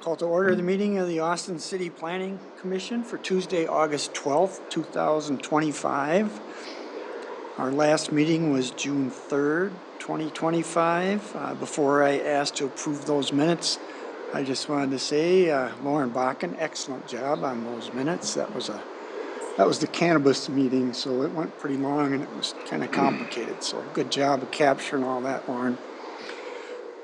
Call to order the meeting of the Austin City Planning Commission for Tuesday, August 12th, 2025. Our last meeting was June 3rd, 2025. Before I ask to approve those minutes, I just wanted to say, Lauren Bakken, excellent job on those minutes. That was the cannabis meeting, so it went pretty long and it was kind of complicated. So good job of capturing all that, Lauren.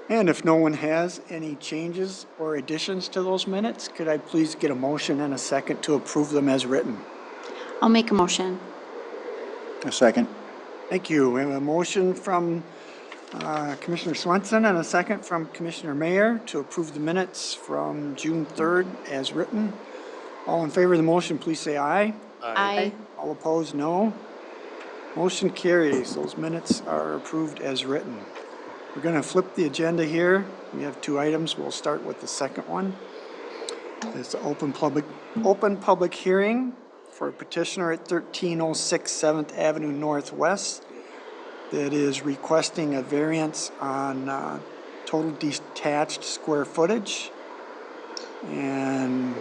And if no one has any changes or additions to those minutes, could I please get a motion and a second to approve them as written? I'll make a motion. A second. Thank you. We have a motion from Commissioner Swenson and a second from Commissioner Mayer to approve the minutes from June 3rd as written. All in favor of the motion, please say aye. Aye. All opposed, no. Motion carries. Those minutes are approved as written. We're going to flip the agenda here. We have two items. We'll start with the second one. It's an open public hearing for a petitioner at 1306 7th Avenue Northwest that is requesting a variance on total detached square footage. And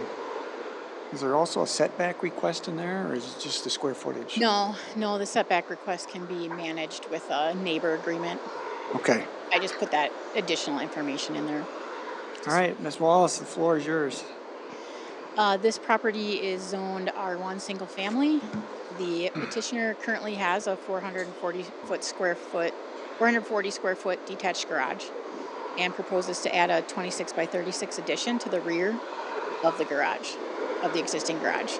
is there also a setback request in there, or is it just the square footage? No, the setback request can be managed with a neighbor agreement. Okay. I just put that additional information in there. All right, Ms. Wallace, the floor is yours. This property is zoned R1 single family. The petitioner currently has a 440 square foot detached garage and proposes to add a 26 by 36 addition to the rear of the garage, of the existing garage.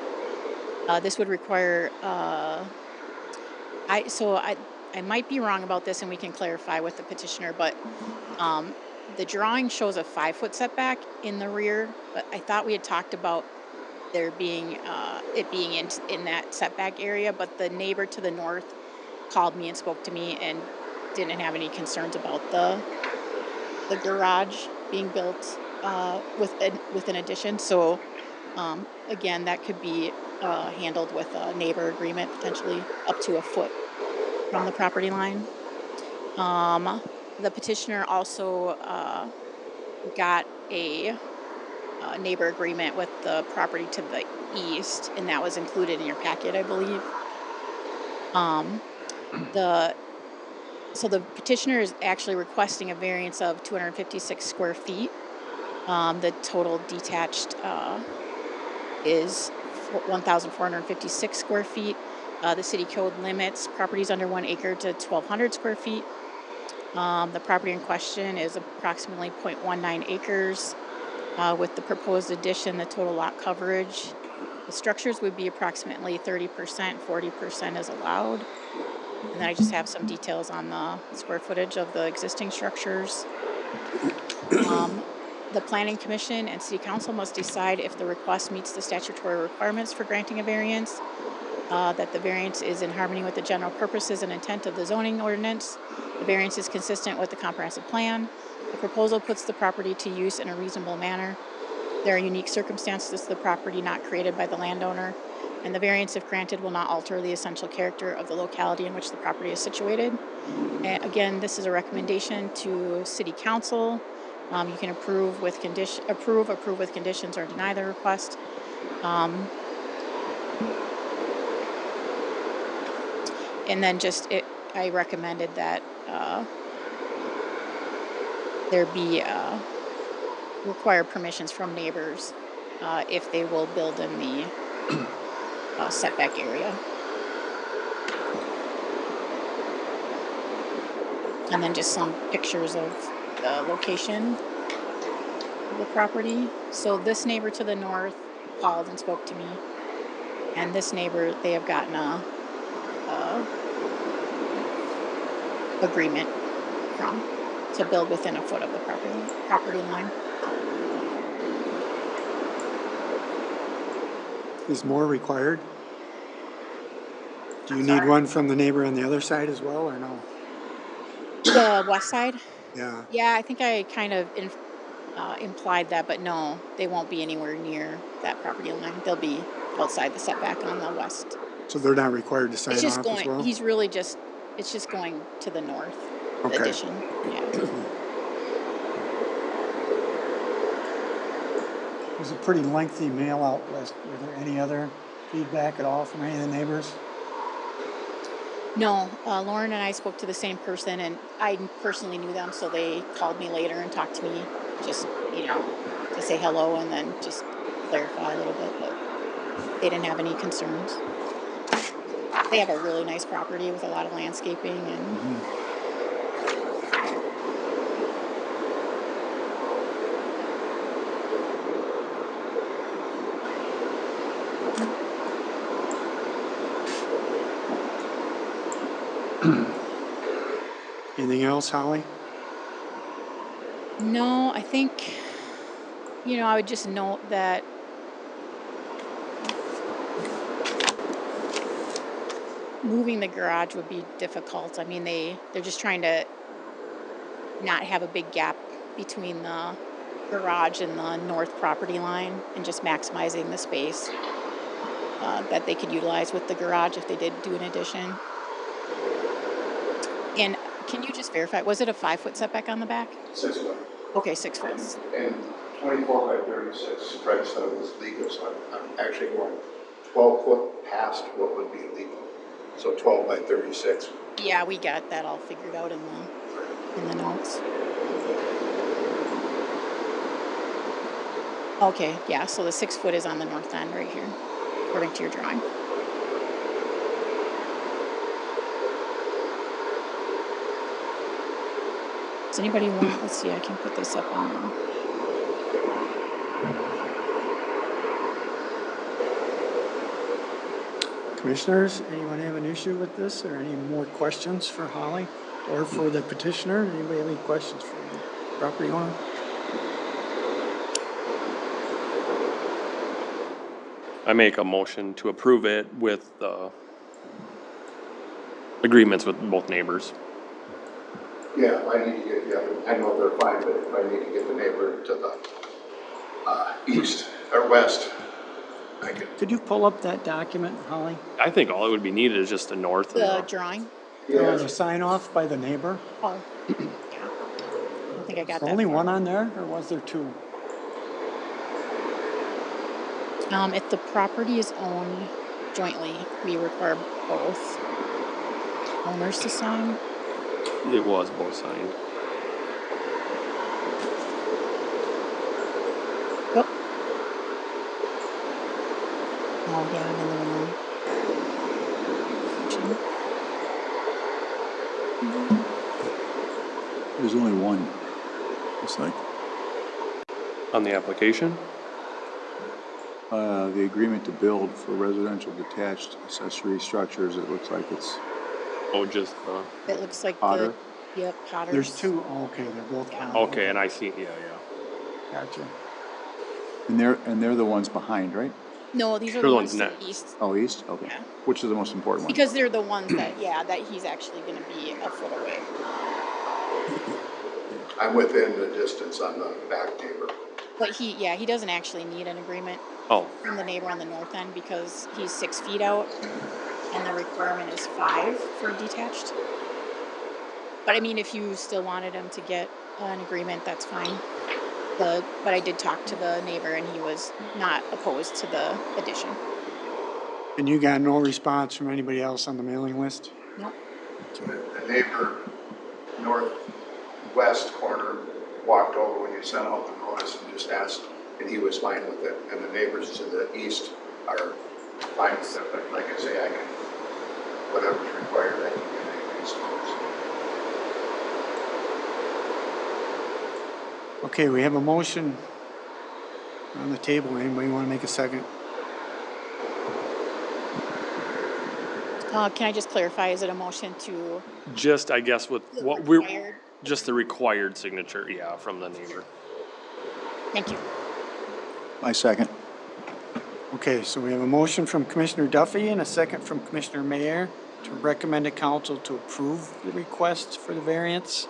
This would require, I might be wrong about this and we can clarify with the petitioner, but the drawing shows a 5-foot setback in the rear, but I thought we had talked about there being, it being in that setback area, but the neighbor to the north called me and spoke to me and didn't have any concerns about the garage being built with an addition. So again, that could be handled with a neighbor agreement, potentially up to a foot from the property line. The petitioner also got a neighbor agreement with the property to the east, and that was included in your packet, I believe. So the petitioner is actually requesting a variance of 256 square feet. The total detached is 1,456 square feet. The city code limits properties under 1 acre to 1,200 square feet. The property in question is approximately 0.19 acres. With the proposed addition, the total lot coverage, the structures would be approximately 30%, 40% is allowed. And then I just have some details on the square footage of the existing structures. The Planning Commission and City Council must decide if the request meets the statutory requirements for granting a variance, that the variance is in harmony with the general purposes and intent of the zoning ordinance. The variance is consistent with the comprehensive plan. The proposal puts the property to use in a reasonable manner. There are unique circumstances to the property not created by the landowner, and the variance, if granted, will not alter the essential character of the locality in which the property is situated. And again, this is a recommendation to City Council. You can approve with conditions, or deny the request. And then I recommended that there be require permissions from neighbors if they will build in the setback area. And then just some pictures of the location of the property. So this neighbor to the north called and spoke to me, and this neighbor, they have gotten a agreement to build within a foot of the property line. Is more required? Do you need one from the neighbor on the other side as well, or no? The west side? Yeah. Yeah, I think I kind of implied that, but no, they won't be anywhere near that property line. They'll be outside the setback on the west. So they're not required to sign It's just off as going, well? it's just going to the north, the Okay. addition, yeah. was a pretty lengthy mail out list. Were there any other feedback at all from any of the neighbors? No, Lauren and I spoke to the same person, and I personally knew them, so they called me later and talked to me, just, to say hello and then just clarify a little bit, but they didn't have any concerns. They have a really nice property with a lot of landscaping and Anything else, Holly? no, I think, I would just note that moving the garage would be difficult. I mean, they're just trying to not have a big gap between the garage and the north property line and just maximizing the space that they could utilize with the garage if they did do an addition. And can you just verify, was it a 5-foot setback on the back? 6 foot. Okay, 6 foot. And 24 by 36, Fred said it was legal, so I'm actually going 12 foot past what would be legal. So 12 by 36. Yeah, we got that all figured out in the notes. Okay, yeah, so the 6 foot is on the north end right here, according to your drawing. Does anybody want, let's see, I can put this up on the, Commissioners, anyone have an issue with this or any more questions for Holly or for the petitioner? Anybody have any questions for the property owner? I make a motion to approve it with agreements with both neighbors. Yeah, if I need to get the other, I know they're fine, but if I need to get the neighbor to the east or west, I can. Could you pull up that document, Holly? I think all it would be needed is just the north and the the, drawing. The sign off by the neighbor? Oh, yeah. I don't think I got Is there that. only far. one on there or was there two? If the property is owned jointly, we require both owners to sign. it was both signed. Yep. Oh, yeah, I'm in the wrong. There's only one. It's like, On the application? the agreement to build for residential detached accessory structures, it looks like it's, Oh, just It looks like Potter? Yep, Potter's. There's two? Oh, okay, they're both. Yeah. common. okay, and I see, yeah. Gotcha. and they're the ones behind, right? No, these are They're the the ones ones to next. the east. Oh, east? Okay. Yeah. Which is the most important one? Because they're the ones that, that he's actually gonna be a foot away. I'm within the distance on the back neighbor. But he doesn't actually need an agreement Oh, from the neighbor on the north end because he's 6 feet out and the requirement is 5 for detached. But I mean, if you still wanted him to get an agreement, that's fine. But I did talk to the neighbor and he was not opposed to the addition. And you got no response from anybody else on the mailing list? Nope. The neighbor northwest corner walked over when you sent out the notice and just asked, and he was fine with it. And the neighbors to the east are fine with it, but like I say, I can, whatever's required, I can get anything supposed. Okay, we have a motion on the table. Anybody want to make a second? Can I just clarify, is it a motion to just, I guess, with the what we're, required? just the required signature, yeah, from the neighbor. Thank you. My second. Okay, so we have a motion from Commissioner Duffy and a second from Commissioner Mayer to recommend to council to approve the request for the variance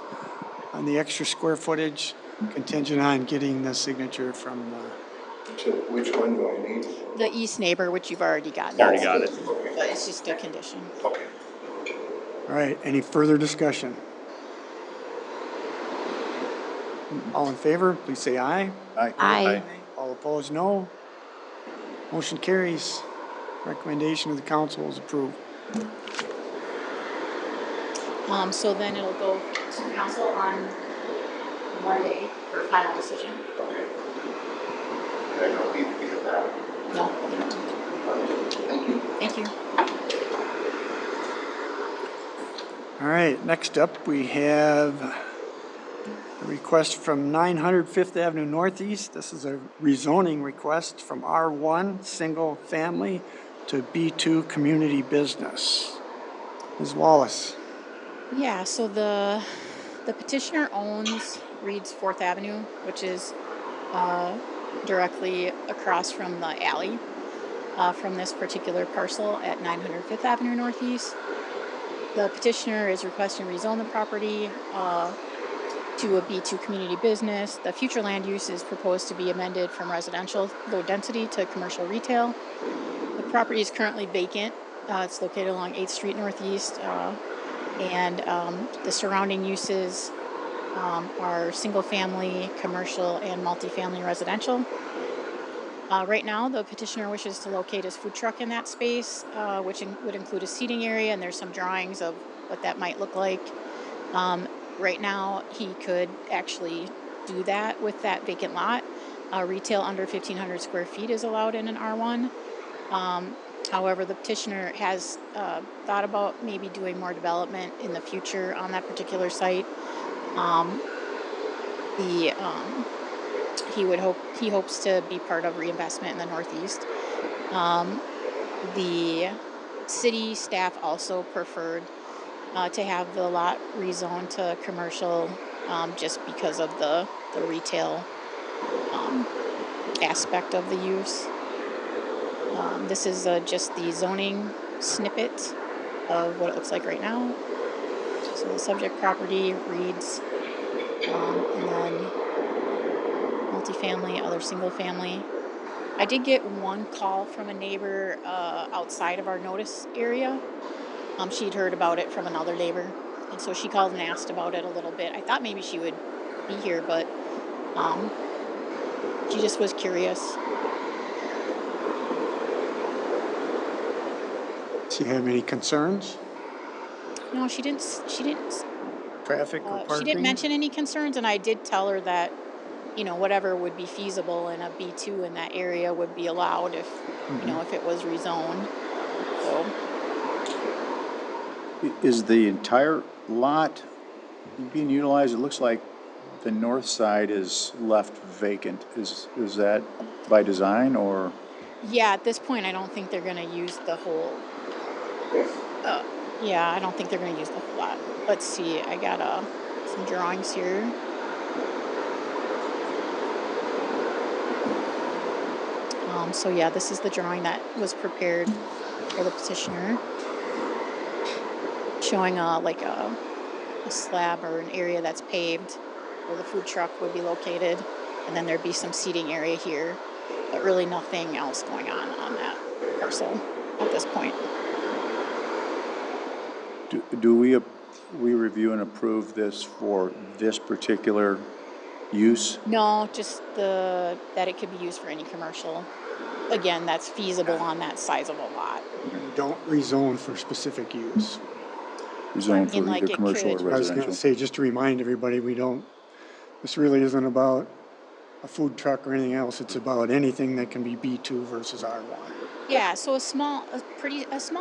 on the extra square footage contingent on getting the signature from the, So which one do I need? The east neighbor, which you've already gotten. Already got it. Okay. But it's just a condition. Okay. all right, any further discussion? All in favor, please say aye. Aye. Aye. All All opposed, no. Motion carries. Recommendation of the council is approved. So then it'll go to council on Monday for final decision. Okay. I don't need to be at that. No, you don't. Thank you. Thank you. All right, next up, we have a request from 900 Fifth Avenue Northeast. This is a rezoning request from R1 Single Family to B2 Community Business. Ms. Wallace. Yeah, so the petitioner owns Reed's Fourth Avenue, which is directly across from the alley from this particular parcel at 900 Fifth Avenue Northeast. The petitioner is requesting to rezone the property to a B2 community business. The future land use is proposed to be amended from residential low density to commercial retail. The property is currently vacant. It's located along 8th Street Northeast, and the surrounding uses are single family, commercial, and multifamily residential. Right now, the petitioner wishes to locate his food truck in that space, which would include a seating area, and there's some drawings of what that might look like. Right now, he could actually do that with that vacant lot. Retail under 1,500 square feet is allowed in an R1. However, the petitioner has thought about maybe doing more development in the future on that particular site. He hopes to be part of reinvestment in the Northeast. The city staff also preferred to have the lot rezoned to commercial just because of the retail aspect of the use. This is just the zoning snippet of what it looks like right now. So the subject property reads, and then multifamily, other single family. I did get one call from a neighbor outside of our notice area. She'd heard about it from another neighbor, and so she called and asked about it a little bit. I thought maybe she would be here, but she just was curious. Does she have any concerns? No, she didn't. Traffic or parking? She didn't mention any concerns, and I did tell her that, whatever would be feasible in a B2 in that area would be allowed if, if it was rezoned. So. Is the entire lot being utilized? It looks like the north side is left vacant. Is that by design or? Yeah, at this point, I don't think they're going to use the whole. I don't think they're going to use the whole lot. Let's see. I got some drawings here. So yeah, this is the drawing that was prepared for the petitioner, showing a slab or an area that's paved where the food truck would be located, and then there'd be some seating area here, but really nothing else going on that parcel at this point. Do we review and approve this for this particular use? No, just that it could be used for any commercial. Again, that's feasible on that size of a lot. Don't rezone for specific use. Rezone for like either it commercial or could. I was going to residential? say, just to remind everybody, this really isn't about a food truck or anything else. It's about anything that can be B2 versus R1. Yeah, so a small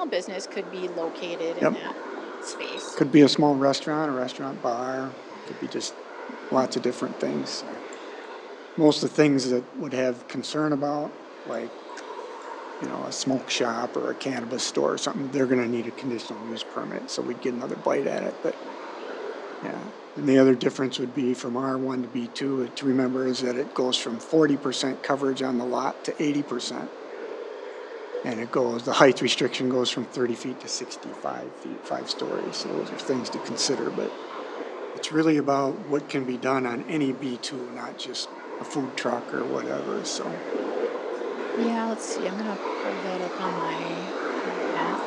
business could be located in that space. Could be a small restaurant, a restaurant bar, could be just lots of different things. Most of the things that would have concern about, like, a smoke shop or a cannabis store or something, they're going to need a conditional use permit, so we'd get another bite at it. But yeah, and the other difference would be from R1 to B2, to remember, is that it goes from 40% coverage on the lot to 80%. And the height restriction goes from 30 feet to 65 feet, 5 stories. So those are things to consider, but it's really about what can be done on any B2, not just a food truck or whatever, so. Yeah, let's see. I'm gonna pull that up on my map.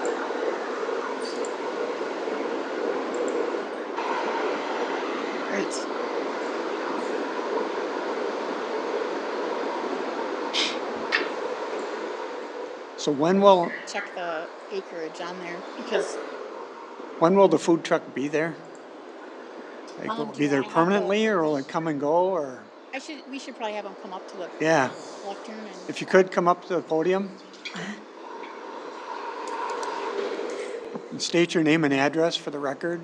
Great. So when will check the acreage on there because the food truck be there? Like, will it do be you there wanna have the- permanently, or will it come and go, or? we should probably have them come up to the Yeah, lectern and. if you could come up to the podium. And state your name and address for the record.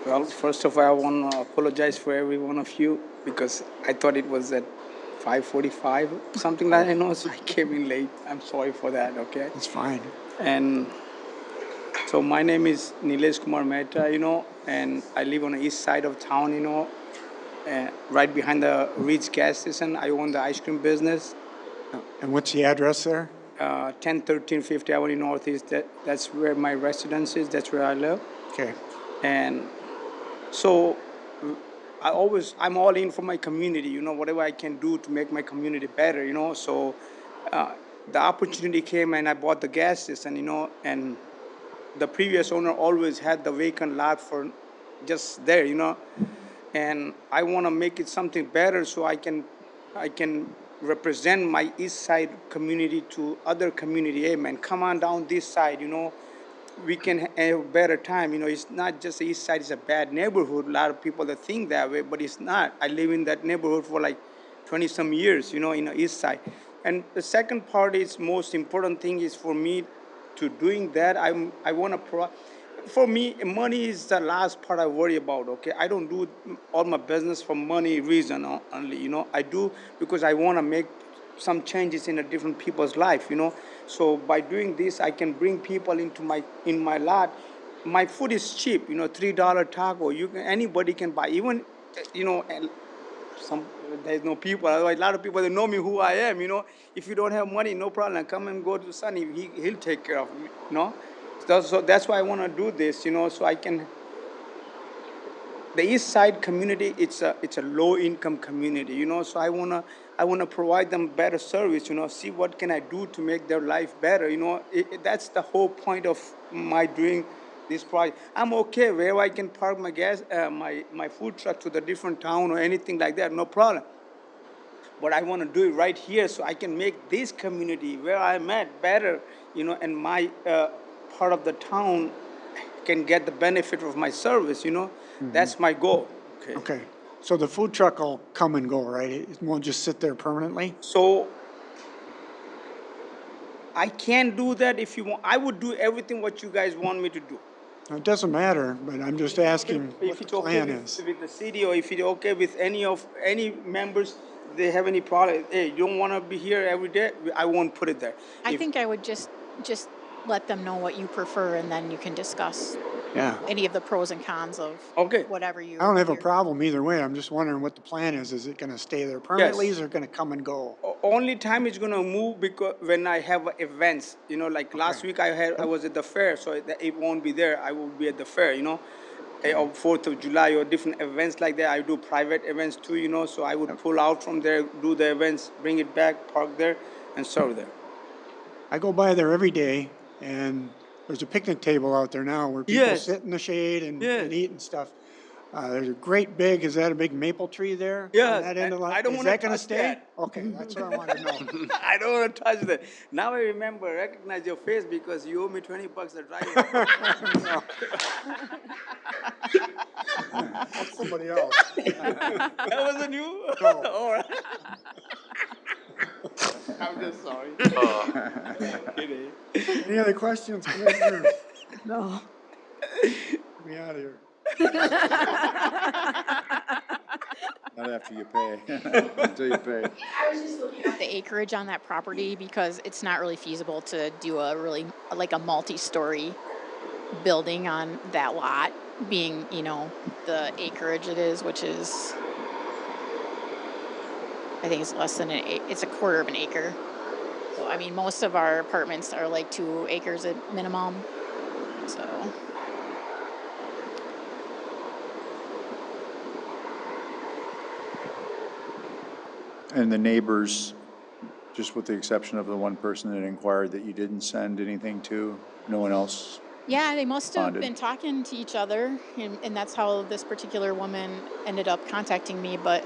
Well, first of all, I want to apologize for every one of you because I thought it was at 5:45, something like that, so I came in late. I'm sorry for that, okay? It's fine. And so my name is Nilesh Kumar Mehta, and I live on the east side of town, right behind the Reed's gas station. I own the ice cream business, And what's the address there? 1013 50 Avenue Northeast. That's where my residence is. That's where I live. Okay, And so I'm all in for my community, whatever I can do to make my community better, So the opportunity came and I bought the gas station, and the previous owner always had the vacant lot for just there, And I want to make it something better so I can represent my east side community to other community. Hey man, come on down this side, we can have a better time. It's not just the east side is a bad neighborhood. A lot of people that think that way, but it's not. I live in that neighborhood for like 20 some years, in the east side. And the second part is most important thing is for me to doing that. I want to provide. For me, money is the last part I worry about, okay? I don't do all my business for money reason only, I do because I want to make some changes in a different people's life, So by doing this, I can bring people in my lot. My food is cheap, $3 taco. Anybody can buy, even, and there's no people. Otherwise, a lot of people that know me who I am, If you don't have money, no problem. Come and go to Sonny. He'll take care of you, So that's why I want to do this, so I can. The East Side community, it's a low income community, So I wanna provide them better service, See what can I do to make their life better, That's the whole point of my doing this project. I'm okay where I can park my my food truck to the different town or anything like that, no problem. But I want to do it right here so I can make this community where I'm at better, and my part of the town can get the benefit of my service, That's my goal. okay. So the food truck will come and go, right? It won't just sit there permanently? So I can do that if you want. I would do everything what you guys want me to do. It doesn't matter, but I'm just asking what If the it's okay plan is. with the city or if it's okay with any members, they have any problem, hey, you don't want to be here every day, I won't put it there. I think I would just let them know what you prefer, and then you can discuss Yeah. any of the pros and cons of Okay. whatever you. I don't have a you're- problem either way. I'm just wondering what the plan is. Is it gonna stay there permanently? Is it gonna come and go? Only time it's gonna move because when I have events, like last week I was at the fair, so it won't be there. I will be at the fair, or 4th of July or different events like that. I do private events too, so I would pull out from there, do the events, bring it back, park there, and serve there. I go by there every day, and there's a picnic table out there now where people Yes. sit in the shade and Yes. eat and stuff. There's a great big, is that a big maple tree there? on Yes, that end of the I don't Is wanna that gonna touch stay? that. Okay, that's what I wanted to know. I don't want to touch that. Now I recognize your face because you owe me $20 a drive. That's somebody else. That wasn't you? No. All right. I'm just sorry. Kidding. Any other questions, commissioners? No. Get me out of here. Not after you pay, until you pay. The acreage on that property because it's not really feasible to do like a multi-story building on that lot, being the acreage it is, which is I think it's less than it's a quarter of an acre. So I mean, most of our apartments are like 2 acres at minimum. So And the neighbors, just with the exception of the one person that inquired that you didn't send anything to, no one else? yeah, they must have Bonded. been talking to each other, and that's how this particular woman ended up contacting me. But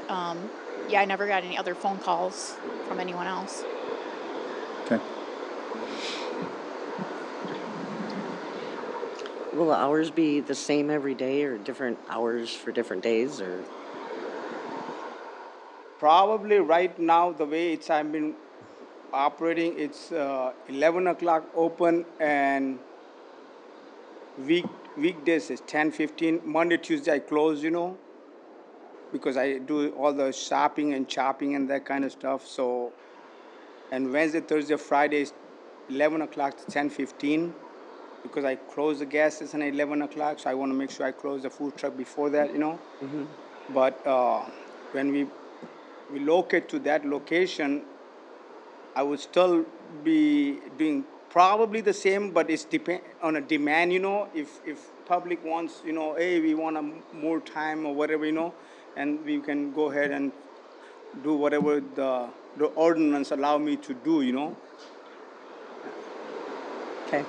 yeah, I never got any other phone calls from anyone else. Okay. Will the hours be the same every day or different hours for different days or? Probably right now, the way I've been operating, it's 11 o'clock open, and weekdays is 10:15. Monday, Tuesday I close, because I do all the shopping and chopping and that kind of stuff. So, and Wednesday, Thursday, Friday is 11 o'clock to 10:15, because I close the gas station at 11 o'clock. So I want to make sure I close the food truck before that, But when we relocate to that location, I would still be doing probably the same, but it's depend on a demand, if public wants, hey, we want more time or whatever, and we can go ahead and do whatever the ordinance allow me to do, Okay.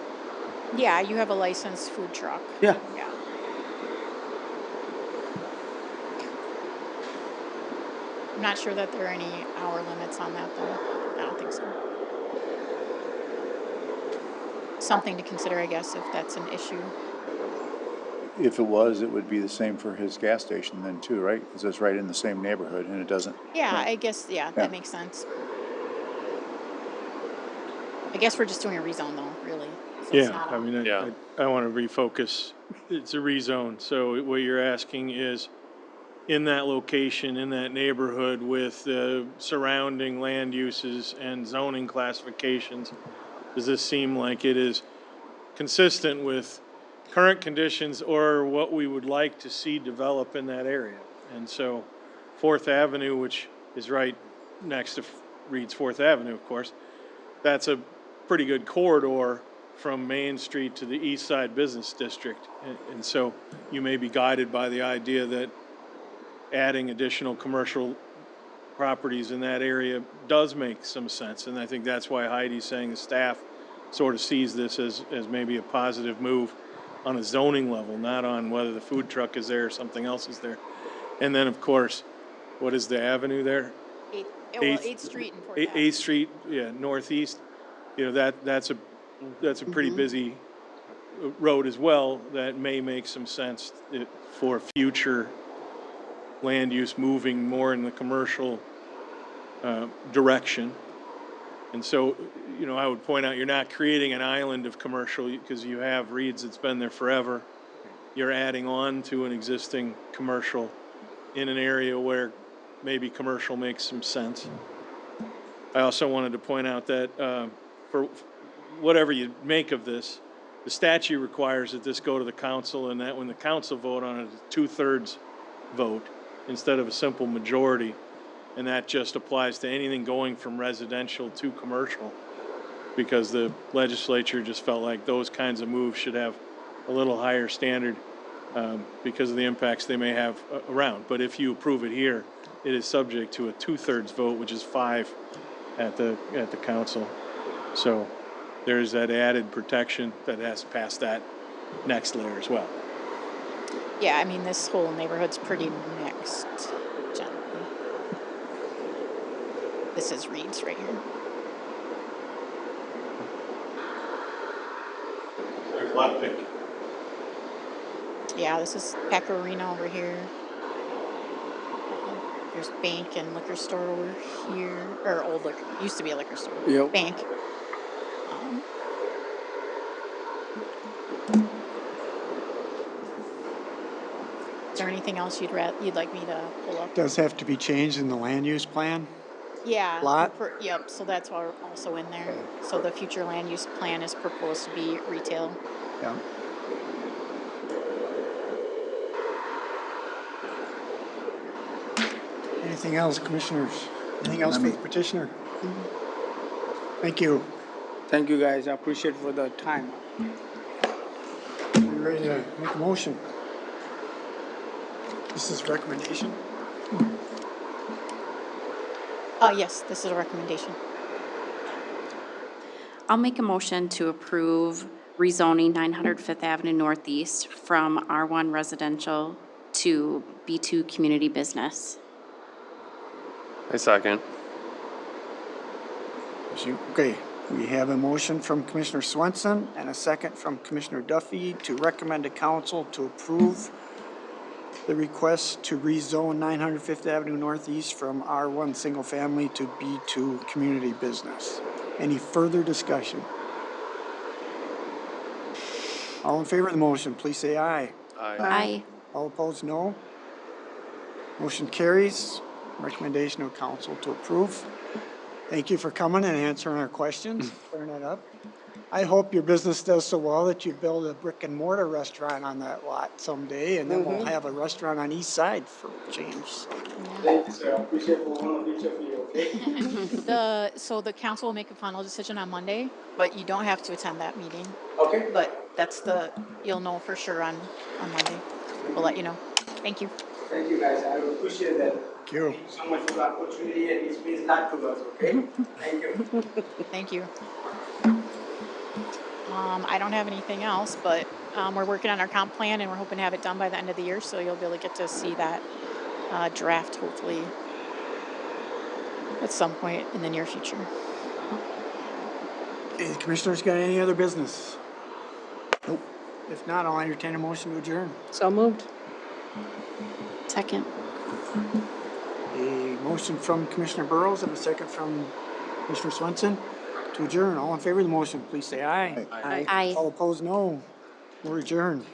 Yeah, you have a licensed food truck. Yeah. Yeah. I'm not sure that there are any hour limits on that, though. I don't think so. Something to consider, I guess, if that's an issue. If it was, it would be the same for his gas station then too, right? Because it's right in the same neighborhood and it doesn't. Yeah, right. I guess, yeah, Yeah. that makes sense. I guess we're just doing a rezone, though, really. So it's Yeah, not I mean, Yeah. I want to refocus. It's a rezone. So what you're asking is, in that location, in that neighborhood with the surrounding land uses and zoning classifications, does this seem like it is consistent with current conditions or what we would like to see develop in that area? And so Fourth Avenue, which is right next to Reed's Fourth Avenue, of course, that's a pretty good corridor from Main Street to the East Side Business District. And so you may be guided by the idea that adding additional commercial properties in that area does make some sense. And I think that's why Heidi's saying the staff sort of sees this as maybe a positive move on a zoning level, not on whether the food truck is there or something else is there. And then, of course, what is the avenue there? 8th Street and 4th Ave. 8th Street, yeah, northeast. That's a pretty busy road as well. That may make some sense for future land use moving more in the commercial direction. And so, I would point out you're not creating an island of commercial because you have Reed's that's been there forever. You're adding on to an existing commercial in an area where maybe commercial makes some sense. I also wanted to point out that for whatever you make of this, the statute requires that this go to the council, and that when the council vote on it, it's a 2/3 vote instead of a simple majority. And that just applies to anything going from residential to commercial, because the legislature just felt like those kinds of moves should have a little higher standard because of the impacts they may have around. But if you approve it here, it is subject to a 2/3 vote, which is 5 at the council. So there's that added protection that has to pass that next layer as well. Yeah, I mean, this whole neighborhood's pretty mixed, generally. This is Reed's right here. There's a lot of pink. Yeah, this is Pecorino over here. There's bank and liquor store over here, or old liquor, used to be a liquor store. Yep. Bank. Is there anything else you'd like me to pull up? Does have to be changed in the land use plan? Yeah. Lot? Yep, so that's also in there. So the future land use plan is proposed to be retail. Yeah. Anything else, commissioners? Anything else for the petitioner? Thank you. Thank you, guys. I appreciate for the time. You ready to make a motion? This is recommendation? Yes, this is a recommendation. I'll make a motion to approve rezoning 900 Fifth Avenue Northeast from R1 residential to B2 community business. I second. Okay, we have a motion from Commissioner Swenson and a second from Commissioner Duffy to recommend to council to approve the request to rezone 900 Fifth Avenue Northeast from R1 Single Family to B2 Community Business. Any further discussion? All in favor of the motion, please say aye. Aye. All opposed, no. Motion carries. Recommendation of council to approve. Thank you for coming and answering our questions, clearing that up. I hope your business does so well that you build a brick and mortar restaurant on that lot someday, and then we'll have a restaurant on East Side for a change. Thank you, sir. I appreciate for one of each of you, okay? So the council will make a final decision on Monday, but you don't have to attend that meeting. Okay. But you'll know for sure on Monday. We'll let you know. Thank you. Thank you, guys. I appreciate that. Thank you. Thank you so much for the opportunity, and it means a lot to us, okay? Thank you. Thank you. I don't have anything else, but we're working on our comp plan and we're hoping to have it done by the end of the year, so you'll be able to get to see that draft hopefully at some point in the near future. Okay, commissioners got any other business? Nope. If not, I'll entertain a motion to adjourn. So moved. Second. A motion from Commissioner Burrows and a second from Commissioner Swenson to adjourn. All in favor of the motion, please say aye. Aye. Aye. All opposed, no. We're adjourned.